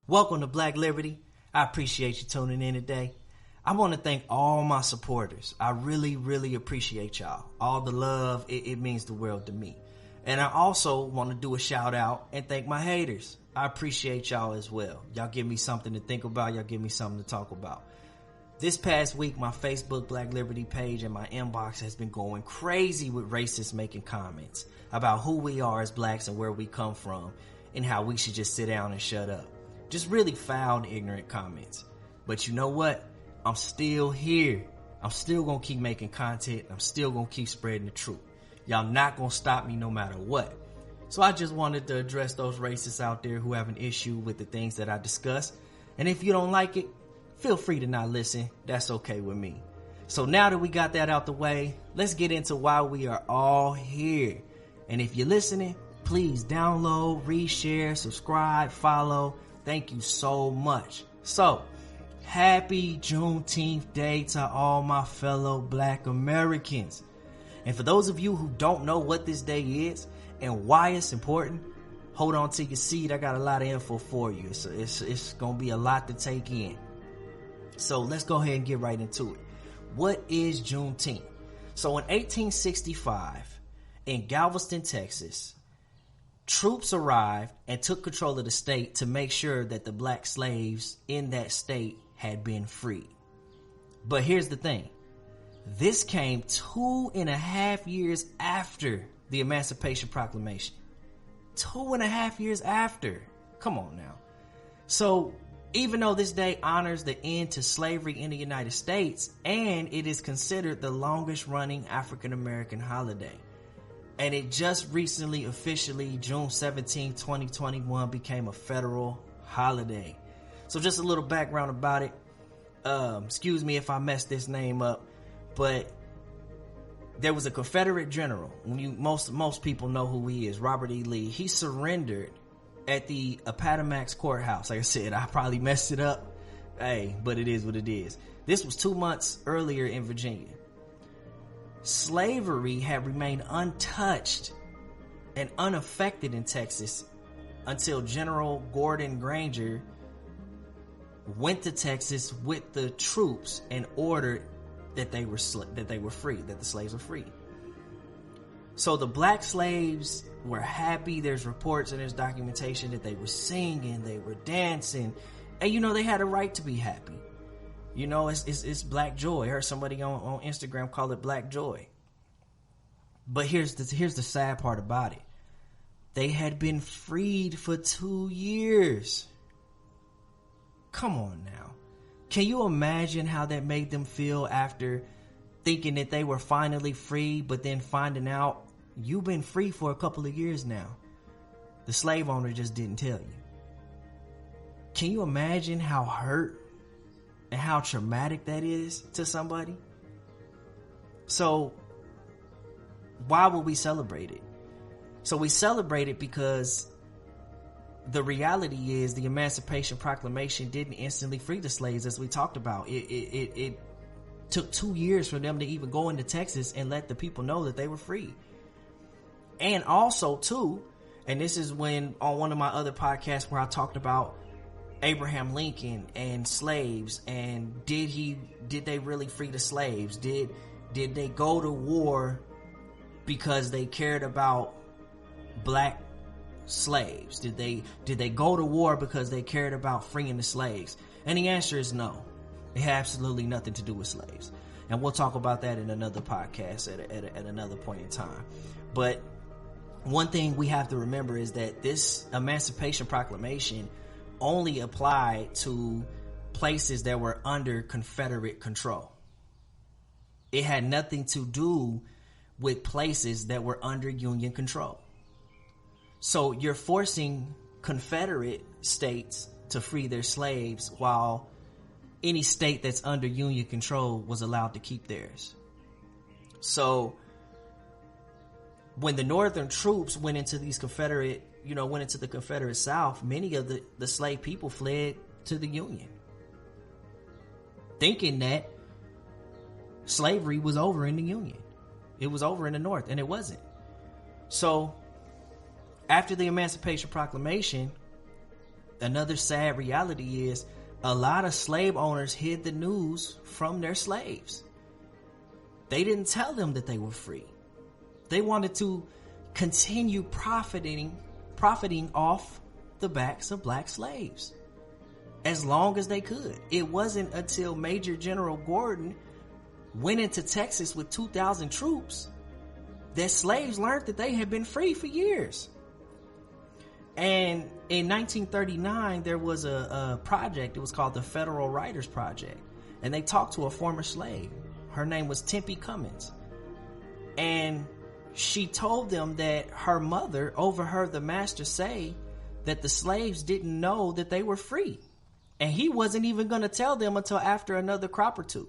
Welcome to Black Liberty. I appreciate you tuning in today. I want to thank all my supporters. I really, really appreciate y'all. All the love, it means the world to me. And I also want to do a shout out and thank my haters. I appreciate y'all as well. Y'all give me something to think about. Y'all give me something to talk about. This past week, my Facebook Black Liberty page and my inbox has been going crazy with racists making comments about who we are as blacks and where we come from and how we should just sit down and shut up. Just really foul and ignorant comments. But you know what? I'm still here. I'm still going to keep making content. I'm still going to keep spreading the truth. Y'all not going to stop me no matter what. So I just wanted to address those racists out there who have an issue with the things that I discuss. And if you don't like it, feel free to not listen. That's okay with me. So now that we got that out the way, let's get into why we are all here. And if you're listening, please download, reshare, subscribe, follow. Thank you so much. So, happy Juneteenth Day to all my fellow Black Americans. And for those of you who don't know what this day is and why it's important, hold on to your seat. I got a lot of info for you. So it's going to be a lot to take in. So let's go ahead and get right into it. What is Juneteenth? So in 1865, in Galveston, Texas, troops arrived and took control of the state to make sure that the black slaves in that state had been freed. But here's the thing. This came 2.5 years after the Emancipation Proclamation. 2.5 years after. Come on now. So even though this day honors the end to slavery in the United States, and it is considered the longest running African American holiday, and it just recently, officially, June 17, 2021, became a federal holiday. So just a little background about it. Excuse me if I messed this name up, but there was a Confederate general. Most people know who he is, Robert E. Lee. He surrendered at the Appomattox Courthouse. Like I said, I probably messed it up. Hey, but it is what it is. This was 2 months earlier in Virginia. Slavery had remained untouched and unaffected in Texas until General Gordon Granger went to Texas with the troops and ordered that they were free, that the slaves were free. So the black slaves were happy. There's reports and there's documentation that they were singing, they were dancing, and they had a right to be happy. It's black joy. I heard somebody on Instagram call it black joy. But here's the sad part about it. They had been freed for 2 years. Come on now. Can you imagine how that made them feel after thinking that they were finally free, but then finding out you've been free for a couple of years now? The slave owner just didn't tell you. Can you imagine how hurt and how traumatic that is to somebody? So why would we celebrate it? So we celebrate it because the reality is the Emancipation Proclamation didn't instantly free the slaves, as we talked about. It took 2 years for them to even go into Texas and let the people know that they were free. And also too, and this is when on one of my other podcasts where I talked about Abraham Lincoln and slaves, and did they really free the slaves? Did they go to war because they cared about black slaves? Did they go to war because they cared about freeing the slaves? And the answer is no. It had absolutely nothing to do with slaves. And we'll talk about that in another podcast at another point in time. But one thing we have to remember is that this Emancipation Proclamation only applied to places that were under Confederate control. It had nothing to do with places that were under Union control. So you're forcing Confederate states to free their slaves while any state that's under Union control was allowed to keep theirs. So when the Northern troops went into the Confederate South, many of the slave people fled to the Union, thinking that slavery was over in the Union. It was over in the North, and it wasn't. So after the Emancipation Proclamation, another sad reality is a lot of slave owners hid the news from their slaves. They didn't tell them that they were free. They wanted to continue profiting off the backs of black slaves as long as they could. It wasn't until Major General Gordon went into Texas with 2,000 troops that slaves learned that they had been free for years. And in 1939, there was a project. It was called the Federal Writers Project. And they talked to a former slave. Her name was Tempe Cummins. And she told them that her mother overheard the master say that the slaves didn't know that they were free. And he wasn't even going to tell them until after another crop or two.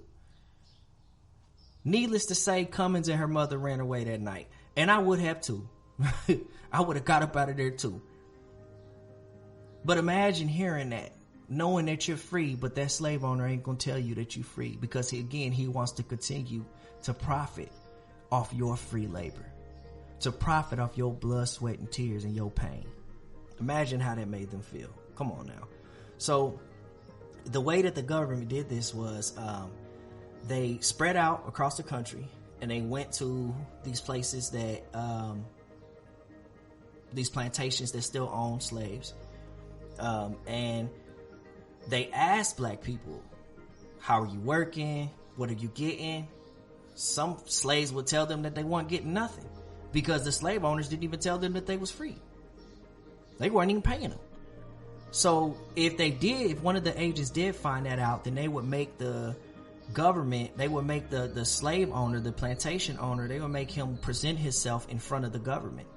Needless to say, Cummins and her mother ran away that night. And I would have too. I would have got up out of there too. But imagine hearing that, knowing that you're free, but that slave owner ain't going to tell you that you're free because, he wants to continue to profit off your free labor, to profit off your blood, sweat, and tears and your pain. Imagine how that made them feel. Come on now. So the way that the government did this was they spread out across the country and they went to these places that, these plantations that still own slaves. And they asked black people, how are you working? What are you getting? Some slaves would tell them that they weren't getting nothing because the slave owners didn't even tell them that they was free. They weren't even paying them. So if one of the agents did find that out, then they would make the government, they would make the slave owner, the plantation owner, they would make him present himself in front of the government.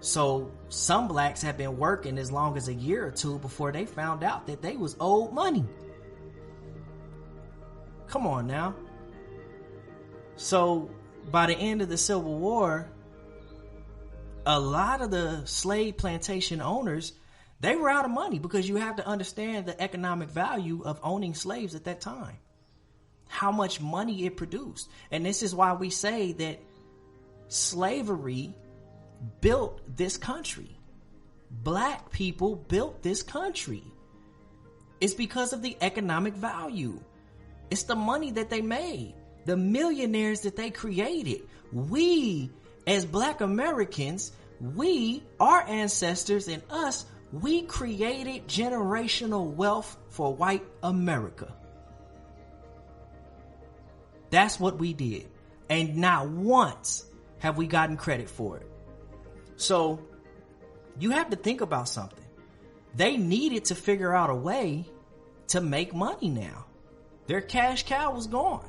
So some blacks have been working as long as a year or two before they found out that they was owed money. Come on now. So by the end of the Civil War, a lot of the slave plantation owners, they were out of money because you have to understand the economic value of owning slaves at that time. How much money it produced. And this is why we say that slavery built this country. Black people built this country. It's because of the economic value. It's the money that they made, the millionaires that they created. We, as black Americans, our ancestors and us, we created generational wealth for white America. That's what we did. And not once have we gotten credit for it. So you have to think about something. They needed to figure out a way to make money now. Their cash cow was gone.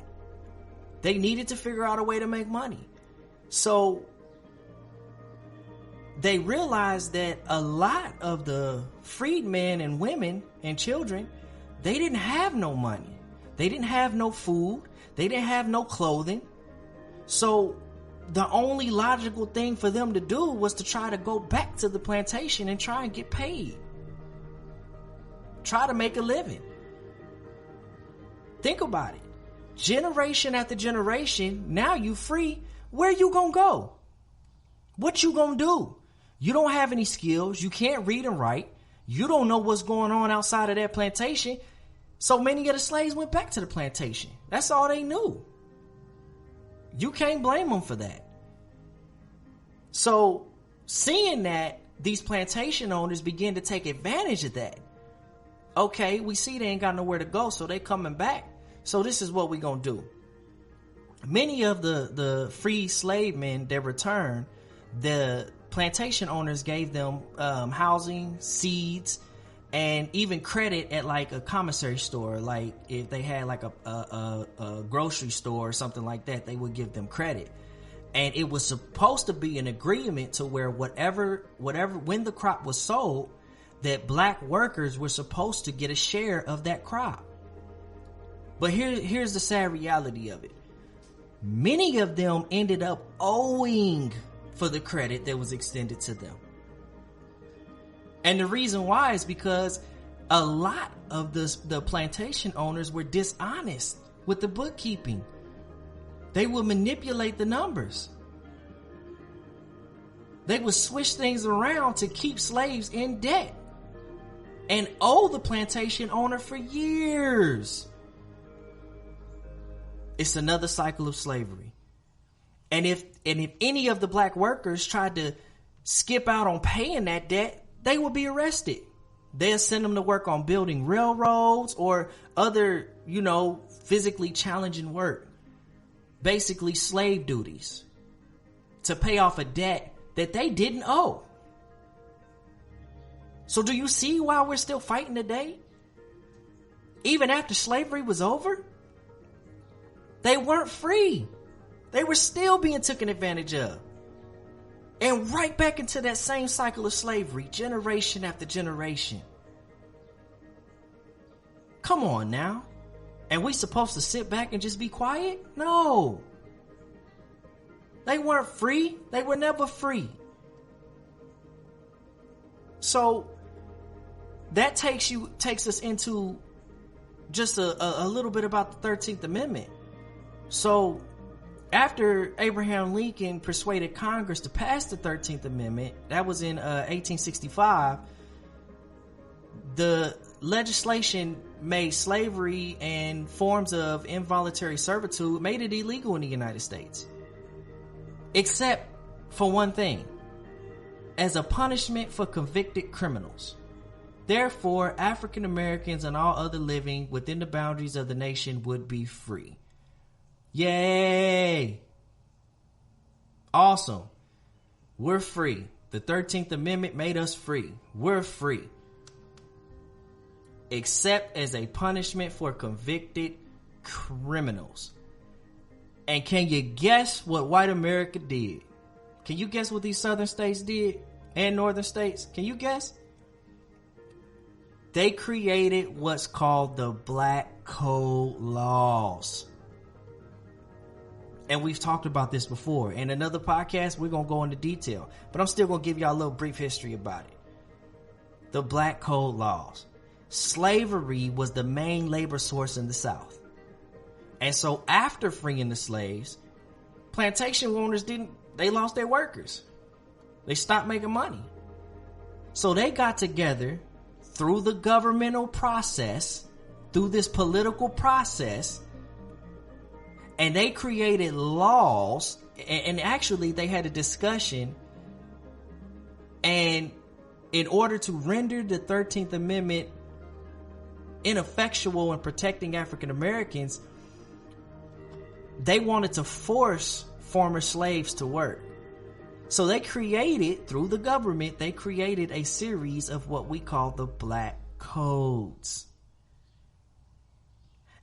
They needed to figure out a way to make money. So they realized that a lot of the freedmen and women and children, they didn't have no money. They didn't have no food. They didn't have no clothing. So the only logical thing for them to do was to try to go back to the plantation and try and get paid. Try to make a living. Think about it. Generation after generation, now you free. Where you gonna go? What you gonna do? You don't have any skills. You can't read and write. You don't know what's going on outside of that plantation. So many of the slaves went back to the plantation. That's all they knew. You can't blame them for that. So seeing that, these plantation owners begin to take advantage of that. Okay, we see they ain't got nowhere to go, so they coming back. So this is what we gonna do. Many of the free slave men that returned, the plantation owners gave them housing, seeds, and even credit at like a commissary store. Like if they had like a grocery store or something like that, they would give them credit. And it was supposed to be an agreement to where whatever when the crop was sold, that black workers were supposed to get a share of that crop. But here's the sad reality of it. Many of them ended up owing for the credit that was extended to them. And the reason why is because a lot of the plantation owners were dishonest with the bookkeeping. They would manipulate the numbers. They would switch things around to keep slaves in debt. and owe the plantation owner for years. It's another cycle of slavery. And if any of the black workers tried to skip out on paying that debt, they would be arrested. They'll send them to work on building railroads or other, physically challenging work. Basically slave duties to pay off a debt that they didn't owe. So do you see why we're still fighting today? Even after slavery was over, they weren't free. They were still being taken advantage of. And right back into that same cycle of slavery, generation after generation. Come on now. And we supposed to sit back and just be quiet? No. They weren't free. They were never free. So that takes us into just a little bit about the 13th Amendment. So after Abraham Lincoln persuaded Congress to pass the 13th Amendment, that was in 1865, the legislation made slavery and forms of involuntary servitude, made it illegal in the United States. Except for one thing: as a punishment for convicted criminals. Therefore, African Americans and all other living within the boundaries of the nation would be free. Yay! Awesome. We're free. The 13th Amendment made us free. We're free. Except as a punishment for convicted criminals. And can you guess what white America did? Can you guess what these southern states did? And northern states? Can you guess? They created what's called the Black Code laws. And we've talked about this before. In another podcast, we're going to go into detail. But I'm still going to give y'all a little brief history about it. The Black Code laws. Slavery was the main labor source in the South. And so after freeing the slaves, plantation owners they lost their workers. They stopped making money. So they got together through the governmental process, through this political process, and they created laws, and actually they had a discussion, and in order to render the 13th Amendment ineffectual in protecting African Americans, they wanted to force former slaves to work. So they created, through the government, they created a series of what we call the Black Codes.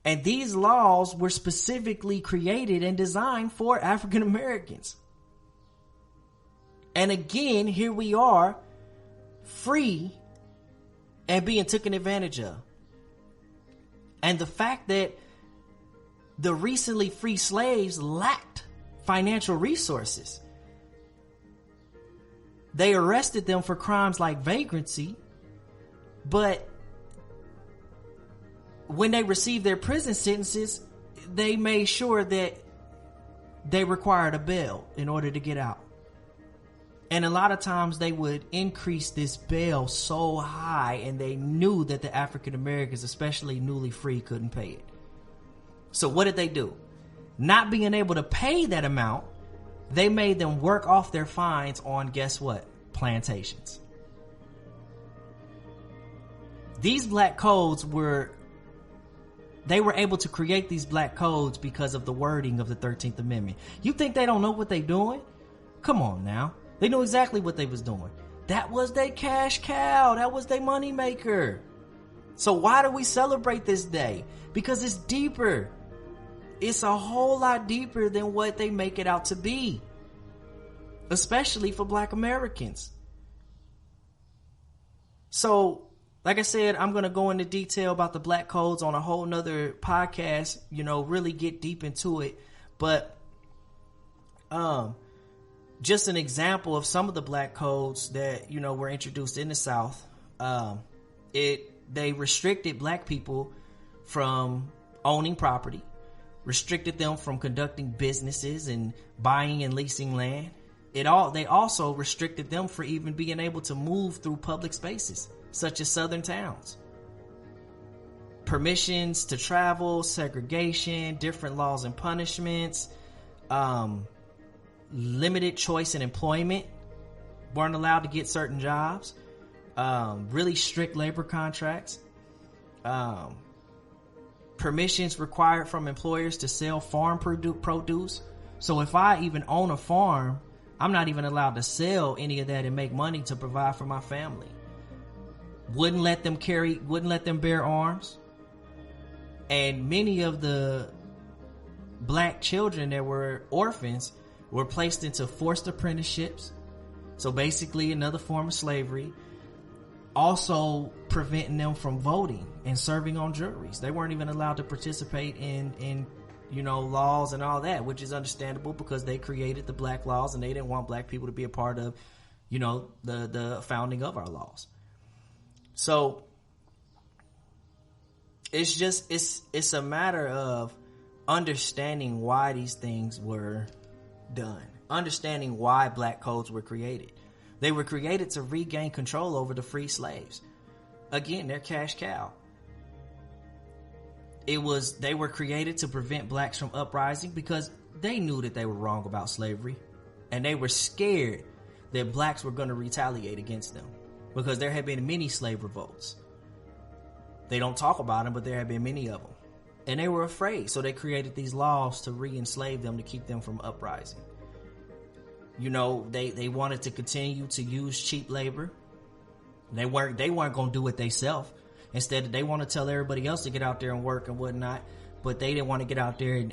And these laws were specifically created and designed for African Americans. And again, here we are, free and being taken advantage of. And the fact that the recently free slaves lacked financial resources. They arrested them for crimes like vagrancy, but when they received their prison sentences, they made sure that they required a bail in order to get out. And a lot of times they would increase this bail so high, and they knew that the African Americans, especially newly free, couldn't pay it. So what did they do? Not being able to pay that amount, they made them work off their fines on, guess what? Plantations. These black codes were able to create these black codes because of the wording of the 13th Amendment. You think they don't know what they're doing? Come on now. They knew exactly what they was doing. That was their cash cow. That was their money maker. So why do we celebrate this day? Because it's deeper. It's a whole lot deeper than what they make it out to be. Especially for black Americans. So, like I said, I'm going to go into detail about the black codes on a whole nother podcast, really get deep into it. But, just an example of some of the black codes that, were introduced in the South. They restricted black people from owning property, restricted them from conducting businesses and buying and leasing land. They also restricted them for even being able to move through public spaces, such as southern towns. Permissions to travel, segregation, different laws and punishments, limited choice in employment, weren't allowed to get certain jobs, really strict labor contracts, permissions required from employers to sell farm produce. So if I even own a farm, I'm not even allowed to sell any of that and make money to provide for my family. Wouldn't let them bear arms. And many of the black children that were orphans were placed into forced apprenticeships. So basically another form of slavery. Also preventing them from voting and serving on juries. They weren't even allowed to participate in laws and all that, which is understandable because they created the black laws and they didn't want black people to be a part of, the founding of our laws. So it's a matter of understanding why these things were done, understanding why black codes were created. They were created to regain control over the free slaves. Again, they're cash cow. They were created to prevent blacks from uprising because they knew that they were wrong about slavery, and they were scared that blacks were going to retaliate against them because there had been many slave revolts. They don't talk about them, but there have been many of them. And they were afraid, so they created these laws to re-enslave them to keep them from uprising. They wanted to continue to use cheap labor. They weren't going to do it themselves. Instead, they want to tell everybody else to get out there and work and whatnot, but they didn't want to get out there and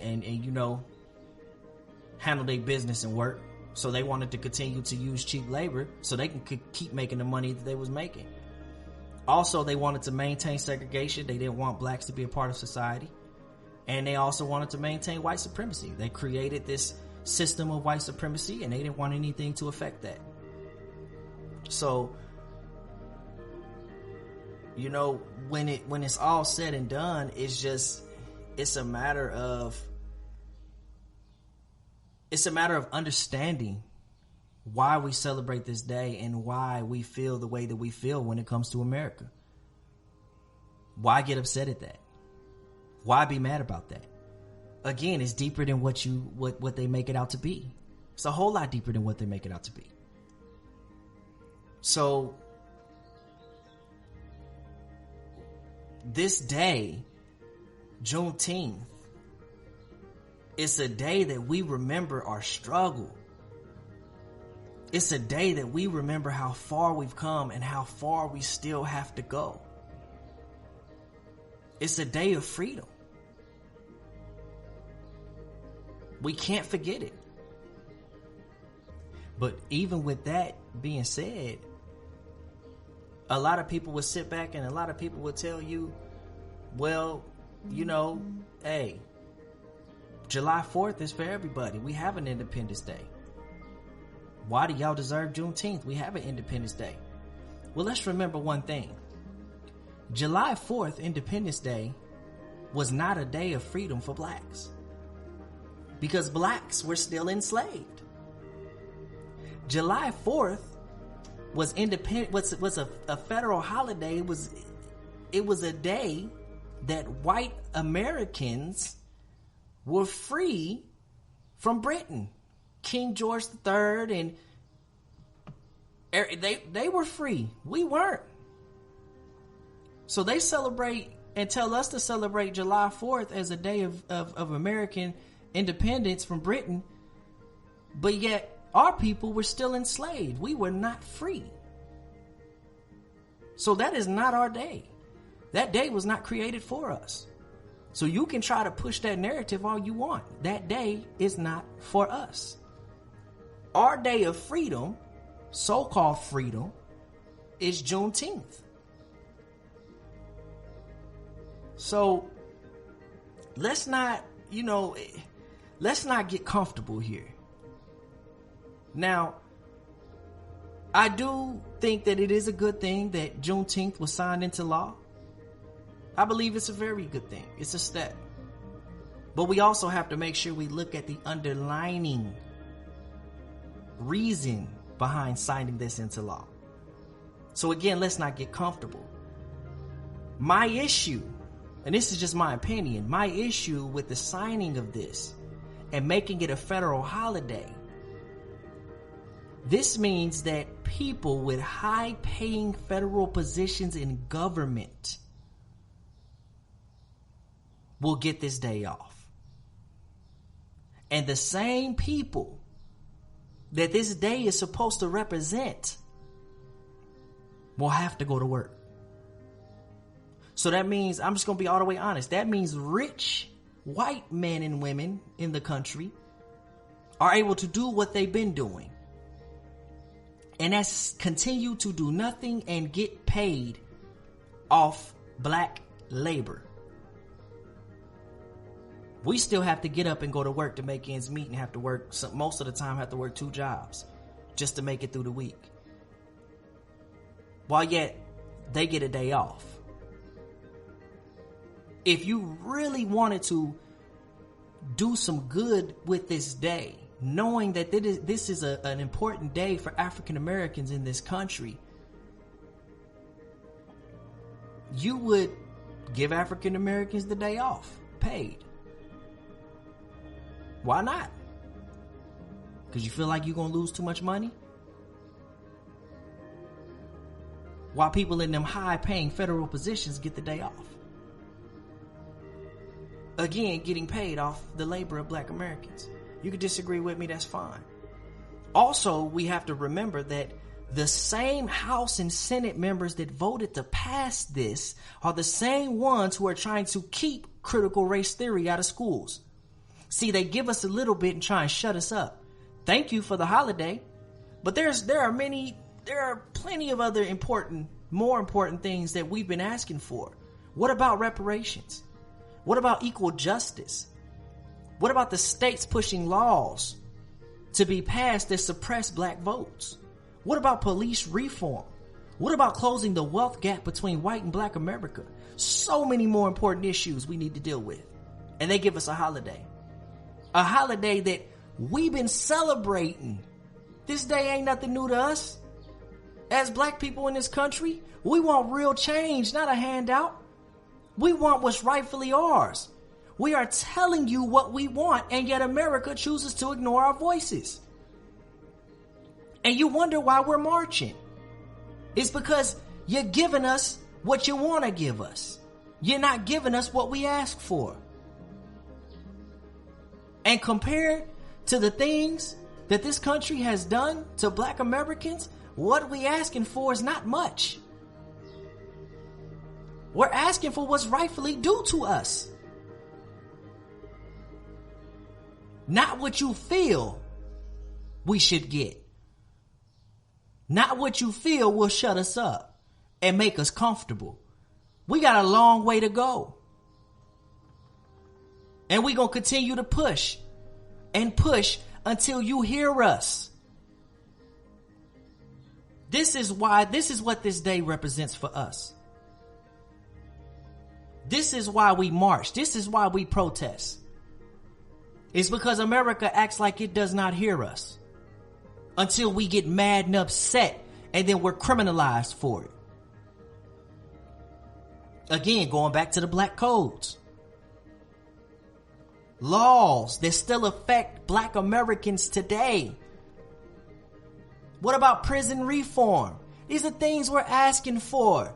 handle their business and work. So they wanted to continue to use cheap labor so they could keep making the money that they was making. Also, they wanted to maintain segregation. They didn't want blacks to be a part of society. And they also wanted to maintain white supremacy. They created this system of white supremacy and they didn't want anything to affect that. So, when it's all said and done, it's a matter of understanding why we celebrate this day and why we feel the way that we feel when it comes to America. Why get upset at that? Why be mad about that? Again, it's deeper than what they make it out to be. It's a whole lot deeper than what they make it out to be. So this day, Juneteenth, it's a day that we remember our struggle. It's a day that we remember how far we've come and how far we still have to go. It's a day of freedom. We can't forget it. But even with that being said, a lot of people would sit back and a lot of people would tell you, well, hey, July 4th is for everybody. We have an Independence Day. Why do y'all deserve Juneteenth? We have an Independence Day. Well, let's remember one thing. July 4th, Independence Day, was not a day of freedom for blacks because blacks were still enslaved. July 4th was a federal holiday. It was a day that white Americans were free from Britain. King George III and they were free. We weren't. So they celebrate and tell us to celebrate July 4th as a day of American independence from Britain, but yet our people were still enslaved. We were not free. So that is not our day. That day was not created for us. So you can try to push that narrative all you want. That day is not for us. Our day of freedom, so-called freedom, is Juneteenth. So let's not get comfortable here. Now, I do think that it is a good thing that Juneteenth was signed into law. I believe it's a very good thing. It's a step. But we also have to make sure we look at the underlining reason behind signing this into law. So again, let's not get comfortable. My issue, and this is just my opinion, my issue with the signing of this and making it a federal holiday, this means that people with high-paying federal positions in government will get this day off. And the same people that this day is supposed to represent will have to go to work. So that means, I'm just going to be all the way honest, that means rich white men and women in the country are able to do what they've been doing. And that's continue to do nothing and get paid off black labor. We still have to get up and go to work to make ends meet and have to work, most of the time have to work 2 jobs just to make it through the week. While yet they get a day off. If you really wanted to do some good with this day, knowing that this is an important day for African Americans in this country, you would give African Americans the day off, paid. Why not? Because you feel like you're going to lose too much money? While people in them high-paying federal positions get the day off. Again, getting paid off the labor of black Americans. You could disagree with me, that's fine. Also, we have to remember that the same House and Senate members that voted to pass this are the same ones who are trying to keep critical race theory out of schools. See, they give us a little bit and try and shut us up. Thank you for the holiday, but there are plenty of other more important things that we've been asking for. What about reparations? What about equal justice? What about the states pushing laws to be passed that suppress black votes? What about police reform? What about closing the wealth gap between white and black America? So many more important issues we need to deal with. And they give us a holiday. A holiday that we've been celebrating. This day ain't nothing new to us. As black people in this country, we want real change, not a handout. We want what's rightfully ours. We are telling you what we want, and yet America chooses to ignore our voices. And you wonder why we're marching. It's because you're giving us what you want to give us. You're not giving us what we ask for. And compared to the things that this country has done to black Americans, what we asking for is not much. We're asking for what's rightfully due to us. Not what you feel we should get. Not what you feel will shut us up and make us comfortable. We got a long way to go. And we're going to continue to push and push until you hear us. This is what this day represents for us. This is why we march. This is why we protest. It's because America acts like it does not hear us until we get mad and upset, and then we're criminalized for it. Again, going back to the black codes. Laws that still affect black Americans today. What about prison reform? These are things we're asking for.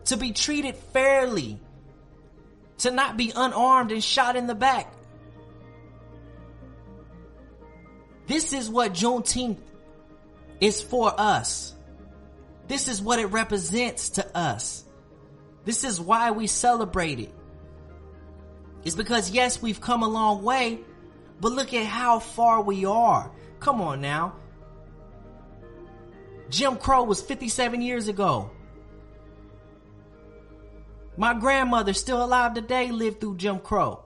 To be treated fairly. To not be unarmed and shot in the back. This is what Juneteenth is for us. This is what it represents to us. This is why we celebrate it. It's because, yes, we've come a long way, but look at how far we are. Come on now. Jim Crow was 57 years ago. My grandmother, still alive today, lived through Jim Crow.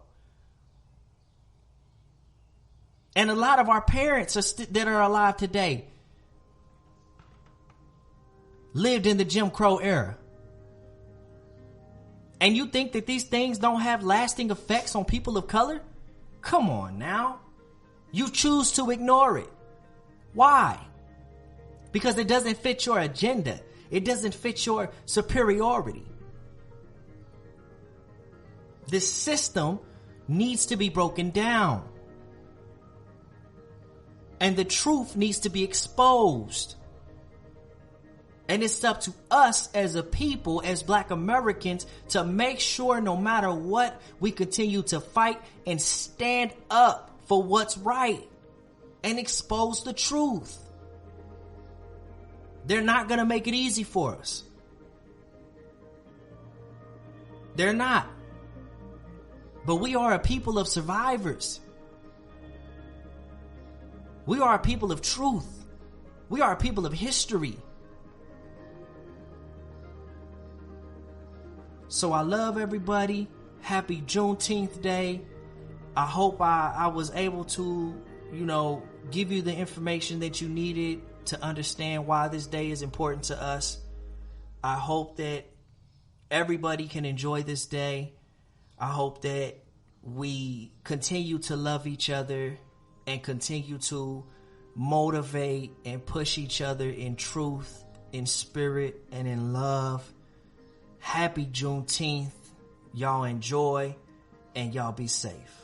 And a lot of our parents that are alive today lived in the Jim Crow era. And you think that these things don't have lasting effects on people of color? Come on now. You choose to ignore it. Why? because it doesn't fit your agenda. It doesn't fit your superiority. This system needs to be broken down. And the truth needs to be exposed. And it's up to us as a people, as Black Americans, to make sure no matter what, we continue to fight and stand up for what's right and expose the truth. They're not going to make it easy for us. They're not. But we are a people of survivors. We are a people of truth. We are a people of history. So I love everybody. Happy Juneteenth Day. I hope I was able to, give you the information that you needed to understand why this day is important to us. I hope that everybody can enjoy this day. I hope that we continue to love each other and continue to motivate and push each other in truth, in spirit, and in love. Happy Juneteenth. Y'all enjoy and y'all be safe.